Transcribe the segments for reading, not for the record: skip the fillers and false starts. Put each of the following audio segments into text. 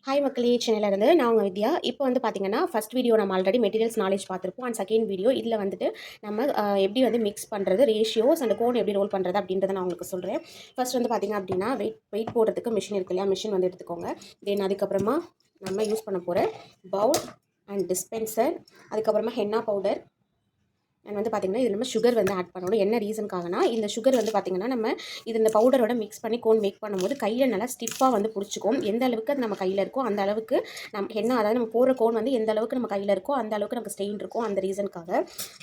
Hi மக்களே, சென்னையிலேருந்து நான் உங்கள் வித்யா. இப்போ வந்து பார்த்தீங்கன்னா, ஃபர்ஸ்ட் வீடியோ நம்ம ஆல்ரெடி மெட்டீரியல்ஸ் நாலேஜ் பார்த்துருப்போம். அண்ட் செகண்ட் வீடியோ இதில் வந்துட்டு நம்ம எப்படி வந்து மிக்ஸ் பண்ணுறது, ரேஷியோஸ் அண்ட் கோன் எப்படி ரோல் பண்ணுறது அப்படின்றத நான் உங்களுக்கு சொல்கிறேன். ஃபர்ஸ்ட் வந்து பார்த்தீங்க அப்படின்னா, வெயிட் போடுறதுக்கு மிஷின் இருக்கு இல்லையா, மிஷின் வந்து எடுத்துக்கோங்க. தென் அதுக்கப்புறமா நம்ம யூஸ் பண்ண போகிற பவுல் அண்ட் டிஸ்பென்சர், அதுக்கப்புறமா ஹென்னா பவுடர் அண்ட் வந்து பார்த்திங்கன்னா இது நம்ம சுகர் வந்து ஆட் பண்ணணும். என்ன ரீசனுக்காகனா, இந்த சுகர் வந்து பார்த்திங்கன்னா நம்ம இந்த பவுடரோட மிக்ஸ் பண்ணி கோன் மேக் பண்ணும்போது கையில் நல்லா ஸ்டிஃபாக வந்து பிடிச்சிக்கும். எந்த அளவுக்கு அது நம்ம கையில் இருக்கோ அந்த அளவுக்கு அதாவது நம்ம போடுற கோன் வந்து எந்த அளவுக்கு நம்ம கையில் இருக்கோ அந்த அளவுக்கு நமக்கு ஸ்டெயின் இருக்கும். அந்த ரீசனுக்காக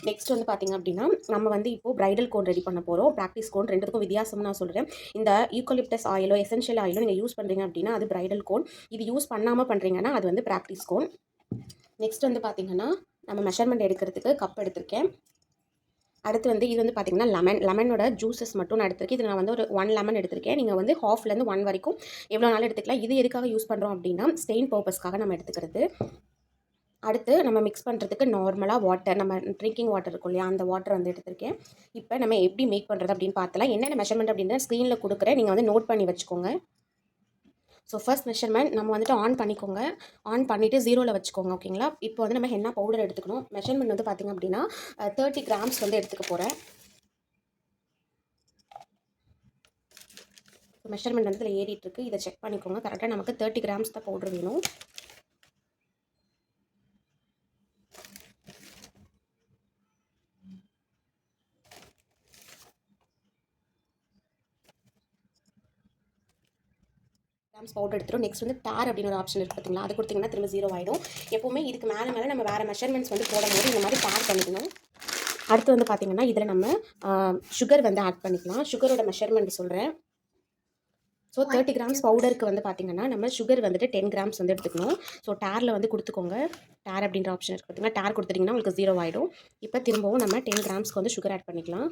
நெக்ஸ்ட் வந்து பார்த்திங்க அப்படின்னா, நம்ம வந்து இப்போது பிரைடல் கோன் ரெடி பண்ண போகிறோம். ப்ராக்டிஸ் கோன் ரெண்டுக்கும் வித்தியாசம் நான் சொல்கிறேன். இந்த யூக்கலிப்டஸ் ஆயிலோ எசென்ஷியல் ஆயிலோ நீங்கள் யூஸ் பண்ணுறீங்க அப்படின்னா அது பிரைடல் கோன். இது யூஸ் பண்ணாமல் பண்ணுறீங்கன்னா அது வந்து ப்ராக்டிஸ் கோன். நெக்ஸ்ட் வந்து பார்த்திங்கன்னா, நம்ம மெஷர்மெண்ட் எடுக்கிறதுக்கு கப் எடுத்திருக்கேன். அடுத்து வந்து இது வந்து பார்த்திங்கன்னா லெமனோட ஜூஸஸ் மட்டும் நான் எடுத்திருக்கேன். இது நான் வந்து ஒரு 1 லெமன் எடுத்திருக்கேன். நீங்கள் வந்து ஹாஃப்லேருந்து 1 வரைக்கும் எவ்வளோ நாளும் எடுத்துக்கலாம். இது எதுக்காக யூஸ் பண்ணுறோம் அப்படின்னா, ஸ்டெயின் பர்பஸ்க்காக நம்ம எடுத்துக்கிறது. அடுத்து நம்ம மிக்ஸ் பண்ணுறதுக்கு நார்மலாக வாட்டர், நம்ம ட்ரிங்கிங் வாட்டர் இருக்கும் இல்லையா, அந்த வாட்டர் வந்து எடுத்திருக்கேன். இப்போ நம்ம எப்படி மேக் பண்ணுறது அப்படின்னு பார்த்தலாம். என்னென்ன மெஷர்மெண்ட் அப்படின்னா ஸ்க்ரீனில் கொடுக்குறேன், நீங்கள் வந்து நோட் பண்ணி வச்சுக்கோங்க. ஸோ ஃபர்ஸ்ட் மெஷர்மெண்ட் நம்ம வந்துட்டு ஆன் பண்ணிக்கோங்க. ஆன் பண்ணிவிட்டு 0ல் வச்சுக்கோங்க, ஓகேங்களா. இப்போ வந்து நம்ம ஹென்னா பவுடர் எடுத்துக்கணும். மெஷர்மெண்ட் வந்து பார்த்திங்க அப்படின்னா 30 கிராம்ஸ் வந்து எடுத்துக்க போகிறேன். மெஷர்மெண்ட் வந்து இதில் ஏறிட்டுருக்கு. இதை செக் பண்ணிக்கோங்க. கரெக்டாக நமக்கு 30 கிராம்ஸ் தான் பவுடர் வேணும். கிராம்ஸ் பவுடர் எடுத்துரும். நெக்ஸ்ட் வந்து டேர் அப்படின்னு ஒரு ஆப்ஷன் இருக்குது பார்த்தீங்களா, அது கொடுத்தீங்கன்னா திரும்ப 0 ஆகிடும். எப்போவுமே இதுக்கு மேலே நம்ம வேறு மெஷர்மெண்ட்ஸ் வந்து போடும்போது இந்த மாதிரி டேர் பண்ணிக்கணும். அடுத்து வந்து பார்த்திங்கன்னா இதில் நம்ம சுகர் வந்து ஆட் பண்ணிக்கலாம். சுகரோட மெஷர்மெண்ட் சொல்கிறேன். ஸோ 30 கிராம்ஸ் பவுடருக்கு வந்து பார்த்திங்கன்னா நம்ம சுகர் வந்துட்டு 10 கிராம்ஸ் வந்து எடுத்துக்கணும். ஸோ டேரில் வந்து கொடுத்துக்கோங்க. டேர் அப்படின்ற ஆப்ஷன் இருக்குது பார்த்தீங்கன்னா, டேர் கொடுத்துட்டிங்கன்னா உங்களுக்கு 0 ஆகிடும். இப்போ திரும்பவும் நம்ம 10 கிராம்ஸ்க்கு வந்து சுகர் ஆட் பண்ணிக்கலாம்.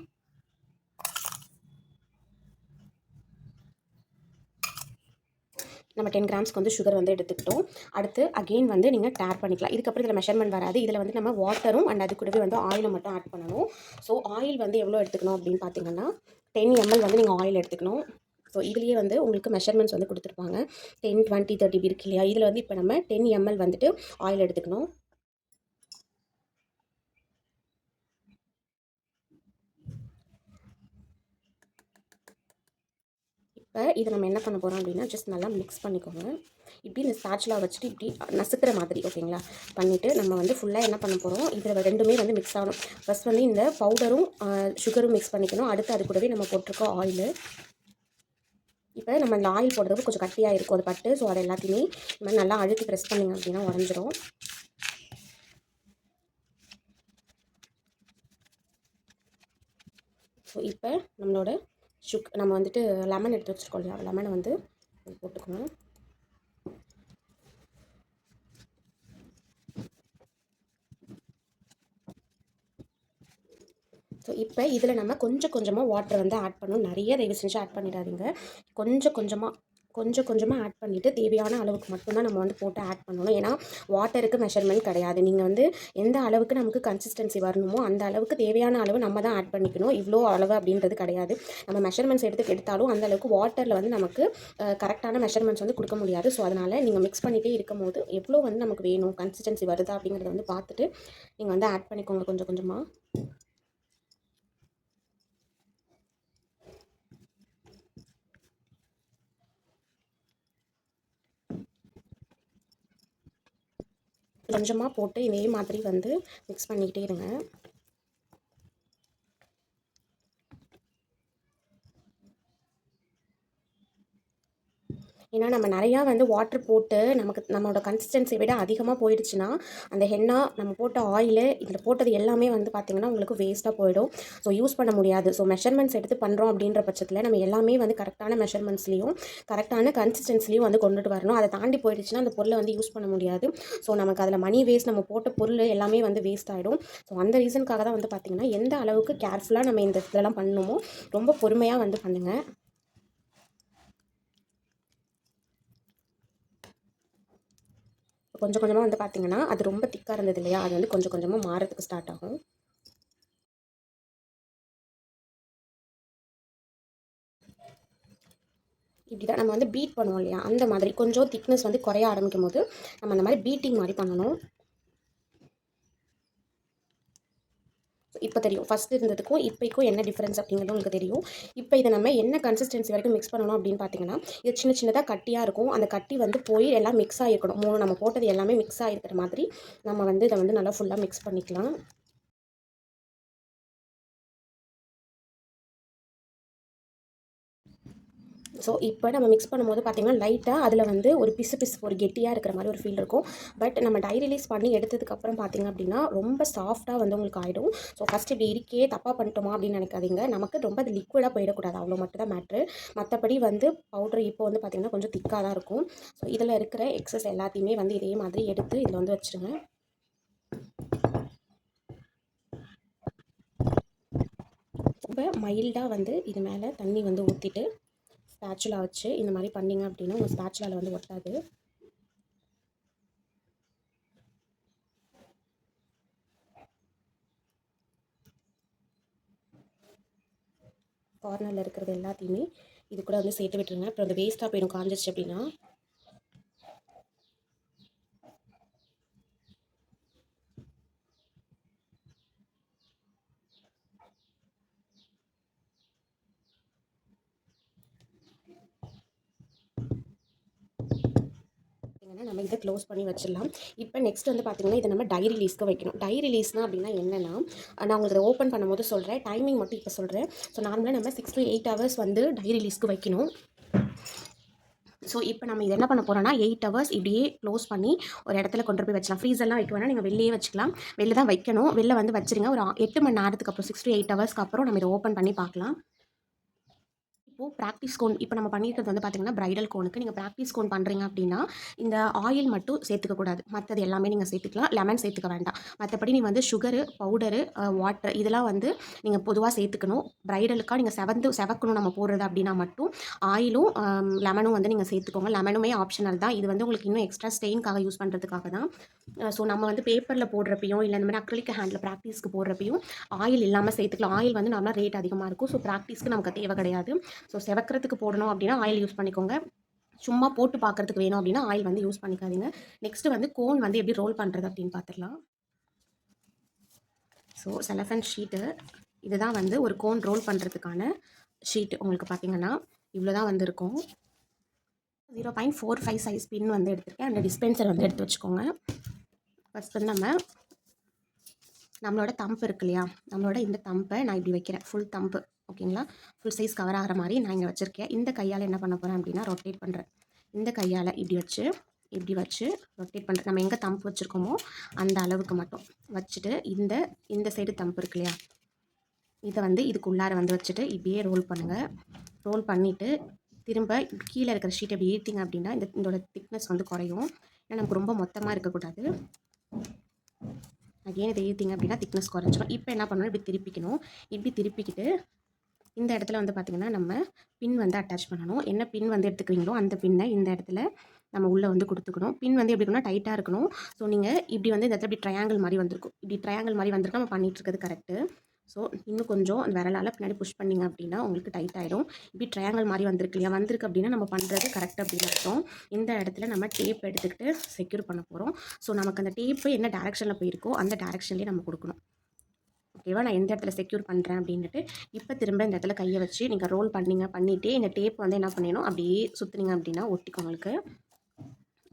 நம்ம 10 கிராம்ஸ்க்கு வந்து சுகர் வந்து எடுத்துக்கிட்டோம். அடுத்து அகெயின் வந்து நீங்கள் டேர் பண்ணிக்கலாம். இதுக்கப்புறம் இதில் மெஷர்மெண்ட் வராது. இதில் வந்து நம்ம வாட்டரும் அண்ட் அது கூடவே வந்து ஆயிலும் மட்டும் ஆட் பண்ணணும். ஸோ ஆயில் வந்து எவ்வளோ எடுத்துக்கணும் அப்படின்னு பார்த்தீங்கன்னா 10 ml வந்து நீங்கள் ஆயில் எடுத்துக்கணும். ஸோ இதுலேயே வந்து உங்களுக்கு மெஷர்மெண்ட்ஸ் வந்து கொடுத்துருப்பாங்க. 10, 20, 30 இருக்கு இல்லையா, இதில் வந்து இப்போ நம்ம 10 ml வந்துட்டு ஆயில் எடுத்துக்கணும். இப்போ இதை நம்ம என்ன பண்ண போகிறோம் அப்படின்னா, ஜஸ்ட் நல்லா மிக்ஸ் பண்ணிக்கோங்க. இப்படி இந்த ஸ்பாட்சுலா வச்சுட்டு இப்படி நசுக்கிற மாதிரி, ஓகேங்களா. பண்ணிவிட்டு நம்ம வந்து ஃபுல்லாக என்ன பண்ண போகிறோம், இதில் ரெண்டுமே வந்து மிக்ஸ் ஆகணும். ஃபஸ்ட் வந்து இந்த பவுடரும் சுகரும் மிக்ஸ் பண்ணிக்கணும். அடுத்து அது கூடவே நம்ம போட்டிருக்கோம் ஆயிலு. இப்போ நம்ம இந்த ஆயில் போடுறது கொஞ்சம் கட்டியாக இருக்கும் அது பட்டு. ஸோ அதை எல்லாத்தையுமே இந்த மாதிரி நல்லா அழுத்தி ப்ரெஸ் பண்ணிங்க அப்படின்னா உடஞ்சிரும். ஸோ இப்போ நம்மளோட நம்ம வந்துட்டு லெமன் எடுத்து வச்சுருக்கோம் இல்லையா, லெமனை வந்து போட்டுக்கணும். ஸோ இப்போ இதில் நம்ம கொஞ்சம் கொஞ்சமாக வாட்டர் வந்து ஆட் பண்ணணும். நிறைய தயவு செஞ்சு ஆட் பண்ணிடாதீங்க. கொஞ்சம் கொஞ்சமாக ஆட் பண்ணிவிட்டு தேவையான அளவுக்கு மட்டும்தான் நம்ம வந்து போட்டு ஆட் பண்ணணும். ஏன்னா வாட்டருக்கு மெஷர்மெண்ட் கிடையாது. நீங்கள் வந்து எந்த அளவுக்கு நமக்கு கன்சிஸ்டன்சி வரணுமோ அந்த அளவுக்கு தேவையான அளவு நம்ம தான் ஆட் பண்ணிக்கணும். இவ்வளோ அளவு அப்படின்றது கிடையாது. நம்ம மெஷர்மெண்ட்ஸ் எடுத்தாலும் அந்த அளவுக்கு வாட்டரில் வந்து நமக்கு கரெக்டான மெஷர்மெண்ட்ஸ் வந்து கொடுக்க முடியாது. ஸோ அதனால் நீங்கள் மிக்ஸ் பண்ணிகிட்டே இருக்கும் போது எவ்வளோ வந்து நமக்கு வேணும், கன்சிஸ்டன்சி வருதா அப்படிங்கிறத வந்து பார்த்துட்டு நீங்கள் வந்து ஆட் பண்ணிக்கோங்க கொஞ்சம் கொஞ்சமாக. கொஞ்சமாக போட்டு இதே மாதிரி வந்து மிக்ஸ் பண்ணிக்கிட்டே இருங்க. ஏன்னா நம்ம நிறையா வந்து வாட்டர் போட்டு நம்மளோட கன்சிஸ்டன்சியை விட அதிகமாக போயிடுச்சுன்னா அந்த ஹென்னா நம்ம போட்ட ஆயிலு இதில் போட்டது எல்லாமே வந்து பார்த்திங்கன்னா உங்களுக்கு வேஸ்ட்டாக போயிடும். ஸோ யூஸ் பண்ண முடியாது. ஸோ மெஷர்மெண்ட்ஸ் எடுத்து பண்ணுறோம் அப்படின்ற பட்சத்தில் நம்ம எல்லாமே வந்து கரெக்டான மெஷர்மெண்ட்ஸ்லேயும் கரெக்டான கன்சிஸ்டன்சிலையும் வந்து கொண்டுட்டு வரணும். அதை தாண்டி போயிடுச்சுன்னா அந்த பொருளை வந்து யூஸ் பண்ண முடியாது. ஸோ நமக்கு அதில் மணி வேஸ்ட், நம்ம போட்ட பொருள் எல்லாமே வந்து வேஸ்ட் ஆகிடும். ஸோ அந்த ரீசனுக்காக தான் வந்து பார்த்திங்கன்னா எந்த அளவுக்கு கேர்ஃபுல்லாக நம்ம இந்த இதெல்லாம் பண்ணணுமோ ரொம்ப பொறுமையாக வந்து பண்ணுங்கள். கொஞ்சம் கொஞ்சமாக வந்து பார்த்திங்கன்னா அது ரொம்ப திக்காக இருந்தது இல்லையா, அது வந்து கொஞ்சம் கொஞ்சமாக மாறதுக்கு ஸ்டார்ட் ஆகும். இப்படி தான் நம்ம வந்து பீட் பண்ணுவோம் இல்லையா, அந்த மாதிரி கொஞ்சம் திக்னஸ் வந்து குறைய ஆரம்பிக்கும் போது நம்ம அந்த மாதிரி பீட்டிங் மாதிரி பண்ணணும். இப்போ தெரியும் ஃபஸ்ட்டு இருந்ததுக்கும் இப்போக்கும் என்ன டிஃப்ரென்ஸ் அப்படிங்கிறது உங்களுக்கு தெரியும். இப்போ இதை நம்ம என்ன கன்சிஸ்டன்சி வரைக்கும் மிக்ஸ் பண்ணணும் அப்படின்னு பார்த்தீங்கன்னா, இது சின்ன சின்னதாக கட்டியாக இருக்கும். அந்த கட்டி வந்து போய் எல்லாம் மிக்ஸ் ஆகிருக்கணும். 3 நம்ம போட்டது எல்லாமே மிக்ஸ் ஆகிருக்கிற மாதிரி நம்ம வந்து இதை வந்து நல்லா ஃபுல்லாக மிக்ஸ் பண்ணிக்கலாம். ஸோ இப்போ நம்ம மிக்ஸ் பண்ணும்போது பார்த்திங்கன்னா லைட்டாக அதில் வந்து ஒரு பிசு ஒரு கெட்டியாக இருக்கிற மாதிரி ஒரு ஃபீல் இருக்கும். பட் நம்ம டை ரிலீஸ் பண்ணி எடுத்ததுக்கப்புறம் பார்த்திங்க அப்படின்னா ரொம்ப சாஃப்ட்டாக வந்து உங்களுக்கு ஆகிடும். ஸோ ஃபஸ்ட்டு இப்படி இருக்கே தப்பாக பண்ணிட்டோமா அப்படின்னு நினைக்காதீங்க. நமக்கு ரொம்ப அது லிக்விடாக போயிடக்கூடாது, அவ்வளோ மட்டும் தான் மேட்ரு. மற்றபடி வந்து பவுட்ரு இப்போ வந்து பார்த்திங்கன்னா கொஞ்சம் திக்காக தான் இருக்கும். ஸோ இதில் இருக்கிற எக்ஸஸ் எல்லாத்தையுமே வந்து இதே மாதிரி எடுத்து இதில் வந்து வச்சுருங்க. இப்போ மைல்டாக வந்து இது மேலே தண்ணி வந்து ஊற்றிட்டு ஸ்பேச்சுலா வச்சு இந்த மாதிரி பண்ணிங்க அப்படின்னா உங்கள் ஸ்பேச்சுலாவில் வந்து ஒட்டாது. கார்னரில் இருக்கிறது எல்லாத்தையுமே இது கூட வந்து சேர்த்து விட்டுருங்க. அப்புறம் அந்த வேஸ்ட்டாக போயிடும் காஞ்சிச்சு அப்படின்னா. நம்ம இதை க்ளோஸ் பண்ணி வச்சிடலாம். இப்போ நெக்ஸ்ட் வந்து பார்த்திங்கன்னா இதை நம்ம டை ரிலீஸ்க்கு வைக்கணும். டை ரிலீஸ்னால் அப்படின்னா என்னென்னா, நான் உங்களுக்கு ஓப்பன் பண்ணும்போது சொல்கிறேன், டைமிங் மட்டும் இப்போ சொல்கிறேன். ஸோ நார்மலாக நம்ம 6 to 8 hours வந்து டை ரிலீஸ்க்கு வைக்கணும். ஸோ இப்போ நம்ம இது என்ன பண்ண போகிறோம்னா 8 hours இப்படியே க்ளோஸ் பண்ணி ஒரு இடத்துல கொண்டு போய் வச்சலாம். ஃப்ரீசர்லாம் வைக்க வேணால் நீங்கள் வெளியே வச்சுக்கலாம். வெளில தான் வைக்கணும். வெளில வந்து வச்சுருங்க. ஒரு 8 மணி நேரத்துக்கு அப்புறம் 6 to 8 hours அப்புறம் நம்ம இதை ஓப்பன் பண்ணி பார்க்கலாம். இப்போது ப்ராக்டிஸ் கோன் இப்போ நம்ம பண்ணியிருக்கிறது வந்து பார்த்திங்கன்னா ப்ரைடல் கோனுக்கு. நீங்கள் ப்ராக்டிஸ் கோன் பண்ணுறீங்க அப்படின்னா இந்த ஆயில் மட்டும் சேர்த்துக்கக்கூடாது. மற்றது எல்லாமே நீங்கள் சேர்த்துக்கலாம். லெமன் சேர்த்துக்க வேண்டாம். மற்றபடி நீங்கள் வந்து சுகரு, பவுடரு, வாட்டர் இதெல்லாம் வந்து நீங்கள் பொதுவாக சேர்த்துக்கணும். ப்ரைடலுக்காக நீங்கள் செவக்கணும் நம்ம போடுறது அப்படின்னா மட்டும் ஆயிலும் லெமனும் வந்து நீங்கள் சேர்த்துக்கோங்க. லெமனுமே ஆப்ஷனல் தான். இது வந்து உங்களுக்கு இன்னும் எக்ஸ்ட்ரா ஸ்டெயின்காக யூஸ் பண்ணுறதுக்காக தான். ஸோ நம்ம வந்து பேப்பரில் போடுறப்பையும் இல்லை இந்த மாதிரி அக்ரிலிக் ஹேண்டில் ப்ராக்டிஸ்க்கு போடுறப்பையும் ஆயில் இல்லாமல் சேர்த்துக்கலாம். ஆயில் வந்து நார்மலாக ரேட் அதிகமாக இருக்கும். ஸோ ப்ராக்டிஸ்க்கு நமக்கு தேவை கிடையாது. ஸோ செவக்கிறதுக்கு போடணும் அப்படின்னா ஆயில் யூஸ் பண்ணிக்கோங்க. சும்மா போட்டு பார்க்குறதுக்கு வேணும் அப்படின்னா ஆயில் வந்து யூஸ் பண்ணிக்காதீங்க. நெக்ஸ்ட்டு வந்து கோன் வந்து எப்படி ரோல் பண்ணுறது அப்படின்னு பார்த்துடலாம். ஸோ செலஃபன் ஷீட்டு இதுதான் வந்து ஒரு கோன் ரோல் பண்ணுறதுக்கான ஷீட். உங்களுக்கு பார்த்தீங்கன்னா இவ்வளோ தான் வந்து இருக்கும். 0.45 சைஸ் பின் வந்து எடுத்துருக்கேன். அந்த டிஸ்பென்சர் வந்து எடுத்து வச்சுக்கோங்க. ஃபஸ்ட் வந்து நம்மளோட தம்பு இருக்கு இல்லையா, நம்மளோட இந்த தம்பை நான் இப்படி வைக்கிறேன். ஃபுல் தம்பு ஓகேங்களா, ஃபுல் சைஸ் கவர் ஆகிற மாதிரி நான் இங்கே வச்சுருக்கேன். இந்த கையால் என்ன பண்ண போகிறேன் அப்படின்னா ரொட்டேட் பண்ணுறேன். இந்த கையால் இப்படி வச்சு ரொட்டேட் பண்ணுறேன். நம்ம எங்கே தம்பு வச்சுருக்கோமோ அந்த அளவுக்கு மட்டும் வச்சுட்டு இந்த சைடு தம்பு இருக்கு இல்லையா, இதை வந்து இதுக்குள்ளார வந்து வச்சுட்டு இப்படியே ரோல் பண்ணுங்கள். ரோல் பண்ணிவிட்டு திரும்ப கீழே இருக்கிற ஷீட்டை இப்படி ஏற்றிங்க அப்படின்னா இதோட திக்னஸ் வந்து குறையும். ஏன்னா நமக்கு ரொம்ப மொத்தமாக இருக்கக்கூடாது. அகைன் இதை ஏற்றிங்க அப்படின்னா திக்னஸ் குறைஞ்சிடும். இப்போ என்ன பண்ணணும், இப்படி திருப்பிக்கணும். இப்படி திருப்பிக்கிட்டு இந்த இடத்துல வந்து பார்த்திங்கன்னா நம்ம பின் வந்து அட்டாச் பண்ணணும். என்ன பின் வந்து எடுத்துக்கிறீங்களோ அந்த பின்னை இந்த இடத்துல நம்ம உள்ளே வந்து கொடுத்துக்கணும். பின் வந்து எப்படி இருக்கணும், டைட்டாக இருக்கணும். ஸோ நீங்கள் இப்படி வந்து இந்த இடத்துல இப்படி ட்ரையாங்கிள் மாதிரி வந்திருக்கும். இப்படி ட்ரையாங்கிள் மாதிரி வந்திருக்கு நம்ம பண்ணிகிட்டு இருக்கிறது கரெக்டு. ஸோ இன்னும் கொஞ்சம் அந்த விரலால் பின்னாடி புஷ் பண்ணிங்க அப்படின்னா உங்களுக்கு டைட் ஆகிடும். இப்படி ட்ரையாங்கிள் மாதிரி வந்திருக்கு இல்லையா, வந்திருக்கு அப்படின்னா நம்ம பண்ணுறது கரெக்ட் அப்படின்னு அர்த்தம். இந்த இடத்துல நம்ம டேப் எடுத்துக்கிட்டு செக்யூர் பண்ண போகிறோம். ஸோ நமக்கு அந்த டேப்பு என்ன டேரெக்ஷனில் போயிருக்கோ அந்த டேரெக்ஷன்லேயே நம்ம கொடுக்கணும். ஓகேவா, நான் எந்த இடத்துல செக்யூர் பண்ணுறேன் அப்படின்ட்டு இப்போ திரும்ப இந்த இடத்துல கையை வச்சு நீங்கள் ரோல் பண்ணிவிட்டு இந்த டேப் வந்து என்ன பண்ணிடணும், அப்படியே சுற்றுனீங்க அப்படின்னா ஒட்டிக்கும் உங்களுக்கு.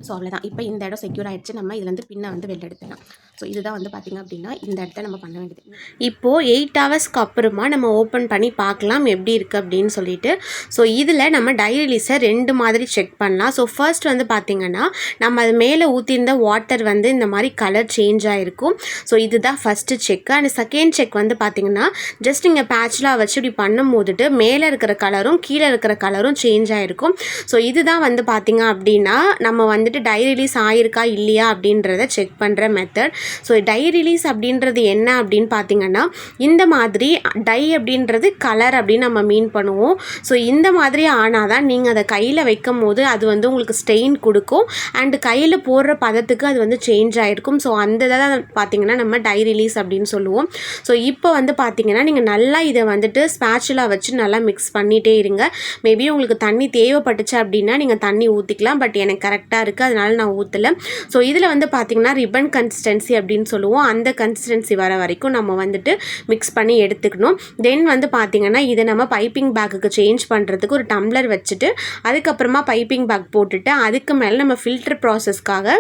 ஸோ அவ்வளோதான். இப்போ இந்த இடம் செக்யூர் ஆகிடுச்சு. நம்ம இதுலேருந்து பின்னை வந்து வெளில எடுத்துடலாம். ஸோ இதுதான் வந்து பார்த்திங்க அப்படின்னா இந்த இடத்த நம்ம பண்ண வேண்டியது. இப்போது 8 hours அப்புறமா நம்ம ஓப்பன் பண்ணி பார்க்கலாம் எப்படி இருக்குது அப்படின்னு சொல்லிட்டு. ஸோ இதில் நம்ம டை ரிலீஸை 2 மாதிரி செக் பண்ணலாம். ஸோ ஃபர்ஸ்ட் வந்து பார்த்திங்கன்னா நம்ம அது மேலே ஊற்றிருந்த வாட்டர் வந்து இந்த மாதிரி கலர் சேஞ்ச் ஆகிருக்கும். ஸோ இதுதான் first check. And second check வந்து பார்த்திங்கன்னா ஜஸ்ட் இங்கே பேட்ச்லாம் வச்சு இப்படி பண்ணும் போதுட்டு மேலே இருக்கிற கலரும் கீழே இருக்கிற கலரும் சேஞ்ச் ஆகிருக்கும். ஸோ இதுதான் வந்து பார்த்திங்க அப்படின்னா நம்ம வந்துட்டு டை ரிலீஸ் ஆகிருக்கா இல்லையா அப்படின்றத செக் பண்ணுற மெத்தட். ஸோ டை ரிலீஸ் அப்படின்றது என்ன அப்படின்னு பார்த்தீங்கன்னா, இந்த மாதிரி டை அப்படின்றது கலர் அப்படின்னு நம்ம மீன் பண்ணுவோம். ஸோ இந்த மாதிரி ஆனால் தான் நீங்கள் அதை கையில் வைக்கும் போது அது வந்து உங்களுக்கு ஸ்டெயின் கொடுக்கும். அண்டு கையில் போடுற பதத்துக்கு அது வந்து சேஞ்ச் ஆகிருக்கும். ஸோ அந்த இதை தான் பார்த்தீங்கன்னா நம்ம டை ரிலீஸ் அப்படின்னு சொல்லுவோம். ஸோ இப்போ வந்து பார்த்தீங்கன்னா நீங்கள் நல்லா இதை வந்துட்டு ஸ்பேச்சுலா வச்சு நல்லா மிக்ஸ் பண்ணிகிட்டே இருங்க. மேபி உங்களுக்கு தண்ணி தேவைப்பட்டுச்சு அப்படின்னா நீங்கள் தண்ணி ஊற்றிக்கலாம். பட் எனக்கு கரெக்டாக இருக்குது, அதனால நான் ஊற்றலை. ஸோ இதில் வந்து பார்த்திங்கன்னா ரிப்பன் கன்சிஸ்டன்சி அப்படின்னு சொல்லுவோம். அந்த கன்சிஸ்டன்சி வர வரைக்கும் நம்ம வந்துட்டு மிக்ஸ் பண்ணி எடுத்துக்கணும். தென் வந்து பார்த்திங்கன்னா இதை நம்ம பைப்பிங் பேக்குக்கு சேஞ்ச் பண்ணுறதுக்கு ஒரு டம்ளர் வச்சுட்டு அதுக்கப்புறமா பைப்பிங் பேக் போட்டுட்டு அதுக்கு மேலே நம்ம ஃபில்டர் ப்ராசஸ்க்காக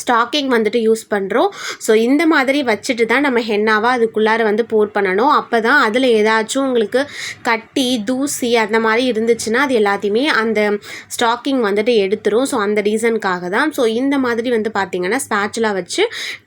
ஸ்டாக்கிங் வந்துட்டு யூஸ் பண்ணுறோம். ஸோ இந்த மாதிரி வச்சுட்டு தான் நம்ம ஹென்னாவாக அதுக்குள்ளார வந்து போர் பண்ணணும். அப்போ தான் அதில் ஏதாச்சும் உங்களுக்கு கட்டி தூசி அந்த மாதிரி இருந்துச்சுன்னா அது எல்லாத்தையுமே அந்த ஸ்டாக்கிங் வந்துட்டு எடுத்துரும். ஸோ அந்த ரீசனுக்காக தான். ஸோ இந்த மாதிரி வந்து பார்த்திங்கன்னா ஸ்பேச்சுலா வச்சு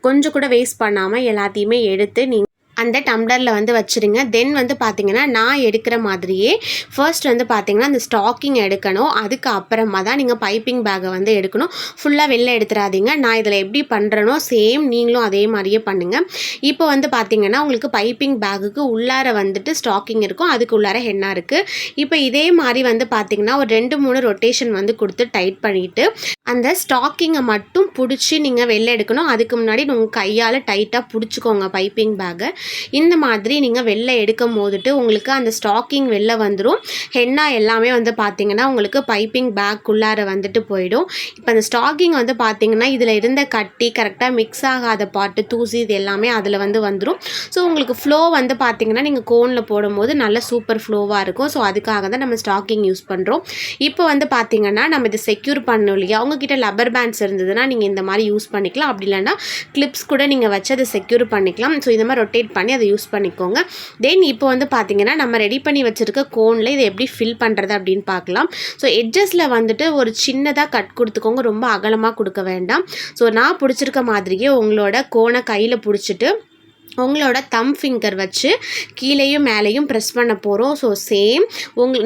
கொஞ்சம் கூட வேஸ்ட் பண்ணாமல் எல்லாத்தையுமே எடுத்து நீங்கள் அந்த டம்ளரில் வந்து வச்சுருங்க. தென் வந்து பார்த்திங்கன்னா நான் எடுக்கிற மாதிரியே ஃபர்ஸ்ட் வந்து பார்த்திங்கன்னா அந்த ஸ்டாக்கிங் எடுக்கணும். அதுக்கு அப்புறமா தான் நீங்கள் பைப்பிங் பேக்கை வந்து எடுக்கணும். ஃபுல்லாக வெளில எடுத்துடாதீங்க. நான் இதில் எப்படி பண்ணுறனோ சேம் நீங்களும் அதே மாதிரியே பண்ணுங்கள். இப்போ வந்து பார்த்திங்கன்னா உங்களுக்கு பைப்பிங் பேக்குக்கு உள்ளார வந்துட்டு ஸ்டாக்கிங் இருக்கும், அதுக்கு உள்ளார ஹென்னா இருக்குது. இப்போ இதே மாதிரி வந்து பார்த்திங்கன்னா ஒரு 2-3 ரொட்டேஷன் வந்து கொடுத்து டைட் பண்ணிவிட்டு அந்த ஸ்டாக்கிங்கை மட்டும் பிடிச்சி நீங்கள் வெளில எடுக்கணும். அதுக்கு முன்னாடி உங்கள் கையால் டைட்டாக பிடிச்சிக்கோங்க பைப்பிங் பேக்கை. இந்த மாதிரி நீங்கள் வெளில எடுக்கும் போதுட்டு உங்களுக்கு அந்த ஸ்டாக்கிங் வெளில வந்துடும். ஹென்னா எல்லாமே வந்து பார்த்திங்கன்னா உங்களுக்கு பைப்பிங் பேக் உள்ளார வந்துட்டு போயிடும். இப்போ அந்த ஸ்டாக்கிங் வந்து பார்த்திங்கன்னா இதில் இருந்த கட்டி கரெக்டாக மிக்ஸ் ஆகாத பாட்டு தூசி இது எல்லாமே அதில் வந்து வந்துடும். ஸோ உங்களுக்கு ஃப்ளோ வந்து பார்த்திங்கன்னா நீங்கள் கோனில் போடும்போது நல்ல சூப்பர் ஃப்ளோவாக இருக்கும். ஸோ அதுக்காக தான் நம்ம ஸ்டாக்கிங் யூஸ் பண்ணுறோம். இப்போ வந்து பார்த்திங்கன்னா நம்ம இதை செக்யூர் பண்ணணும் இல்லையா, உங்ககிட்ட லப்பர் பேண்ட்ஸ் இருந்ததுன்னா நீங்கள் இந்த மாதிரி யூஸ் பண்ணிக்கலாம். அப்படி இல்லைன்னா கிளிப்ஸ் கூட நீங்கள் வச்சு அதை செக்யூர் பண்ணிக்கலாம். ஸோ இந்த மாதிரி ரொட்டேட் பண்ணி அதை யூஸ் பண்ணிக்கோங்க. தென் இப்போ வந்து பார்த்திங்கன்னா நம்ம ரெடி பண்ணி வச்சுருக்க கோனில் இதை எப்படி ஃபில் பண்ணுறது அப்படின்னு பார்க்கலாம். ஸோ எட்ஜஸில் வந்துட்டு ஒரு சின்னதாக கட் கொடுத்துக்கோங்க, ரொம்ப அகலமாக கொடுக்க வேண்டாம். ஸோ நான் பிடிச்சிருக்க மாதிரியே உங்களோட கோனை கையில் பிடிச்சிட்டு உங்களோட தம் ஃபிங்கர் வச்சு கீழேயும் மேலேயும் ப்ரெஸ் பண்ண போகிறோம். ஸோ சேம்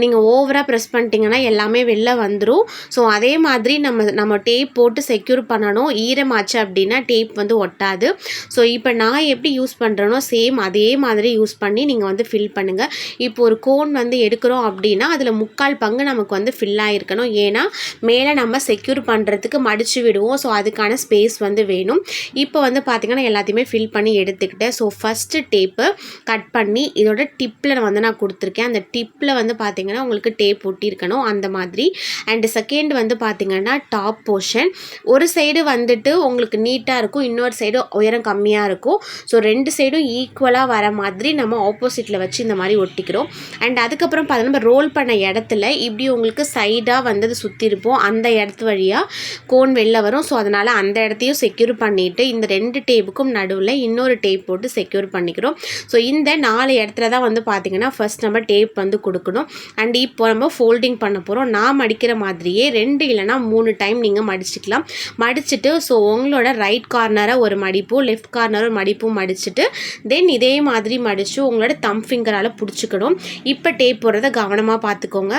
நீங்கள் ஓவராக ப்ரெஸ் பண்ணிட்டீங்கன்னா எல்லாமே வெளில வந்துடும். ஸோ அதே மாதிரி நம்ம டேப் போட்டு செக்யூர் பண்ணணும். ஈரமாச்சு அப்படின்னா டேப் வந்து ஒட்டாது. ஸோ இப்போ நான் எப்படி யூஸ் பண்ணுறேனோ சேம் அதே மாதிரி யூஸ் பண்ணி நீங்கள் வந்து ஃபில் பண்ணுங்கள். இப்போ ஒரு கோன் வந்து எடுக்கிறோம் அப்படின்னா அதில் 3/4 பங்கு நமக்கு வந்து ஃபில் ஆகிருக்கணும். ஏன்னா மேலே நம்ம செக்யூர் பண்ணுறதுக்கு மடித்து விடுவோம். ஸோ அதுக்கான ஸ்பேஸ் வந்து வேணும். இப்போ வந்து பார்த்திங்கன்னா எல்லாத்தையுமே ஃபில் பண்ணி எடுத்துக்கிட்டேன். ஸோ ஃபஸ்ட்டு டேப்பு கட் பண்ணி இதோட டிப்பில் வந்து நான் கொடுத்துருக்கேன். அந்த டிப்பில் வந்து பார்த்திங்கன்னா உங்களுக்கு டேப் ஒட்டியிருக்கணும் அந்த மாதிரி. அண்டு செகண்ட் வந்து பார்த்திங்கன்னா டாப் போர்ஷன் ஒரு சைடு வந்துட்டு உங்களுக்கு நீட்டாக இருக்கும், இன்னொரு சைடு உயரம் கம்மியாக இருக்கும். ஸோ 2 சைடும் ஈக்குவலாக வர மாதிரி நம்ம ஆப்போசிட்டில் வச்சு இந்த மாதிரி ஒட்டிக்கிறோம். அண்ட் அதுக்கப்புறம் பார்த்தீங்கன்னா நம்ம ரோல் பண்ண இடத்துல இப்படி உங்களுக்கு சைடாக வந்து அது சுற்றி இருப்போம், அந்த இடத்து வழியாக கோன் வெளில வரும். ஸோ அதனால் அந்த இடத்தையும் செக்யூர் பண்ணிவிட்டு இந்த 2 டேப்புக்கும் நடுவில் இன்னொரு டேப் போட்டு செக்யூர் பண்ணிக்கிறோம். ஸோ இந்த 4 இடத்துல தான் வந்து பார்த்திங்கன்னா ஃபர்ஸ்ட் நம்ம டேப் வந்து கொடுக்கணும். அண்ட் இப்போ நம்ம ஃபோல்டிங் பண்ண போகிறோம். நான் மடிக்கிற மாதிரியே 2 இல்லைனா 3 டைம் நீங்கள் மடிச்சிக்கலாம். மடிச்சுட்டு ஸோ உங்களோட ரைட் கார்னரை ஒரு மடிப்பும் லெஃப்ட் கார்னர் ஒரு மடிப்பும் மடிச்சுட்டு தென் இதே மாதிரி மடித்து உங்களோட தம் ஃபிங்கரால் பிடிச்சிக்கணும். இப்போ டேப் போடுறத கவனமாக பார்த்துக்கோங்க.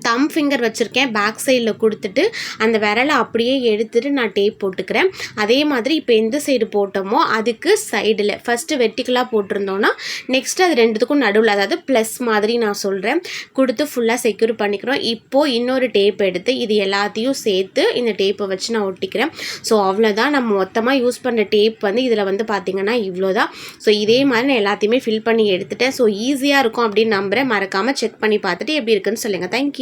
தம் ஃபிங்கர் வச்சுருக்கேன், பேக் சைடில் கொடுத்துட்டு அந்த விரலை அப்படியே எடுத்துகிட்டு நான் டேப் போட்டுக்கிறேன். அதே மாதிரி இப்போ எந்த சைடு போட்டோமோ அதுக்கு சைடில் ஃபஸ்ட்டு வெர்டிக்கலாக போட்டிருந்தோன்னா நெக்ஸ்ட்டு அது 2த்துக்கும் நடுவில், அதாவது ப்ளஸ் மாதிரி நான் சொல்கிறேன், கொடுத்து ஃபுல்லாக செக்யூர் பண்ணிக்கிறோம். இப்போது இன்னொரு டேப் எடுத்து இது எல்லாத்தையும் சேர்த்து இந்த டேப்பை வச்சு நான் ஒட்டிக்கிறேன். ஸோ அவ்வளோதான், நம்ம மொத்தமாக யூஸ் பண்ணுற டேப் வந்து இதில் வந்து பார்த்திங்கன்னா இவ்வளோதான். ஸோ இதே மாதிரி நான் எல்லாத்தையுமே ஃபில் பண்ணி எடுத்துட்டேன். ஸோ ஈஸியாக இருக்கும் அப்படின்னு நம்புகிறேன். மறக்காமல் செக் பண்ணி பார்த்துட்டு எப்படி இருக்குன்னு சொல்லுங்கள். தேங்க்யூ.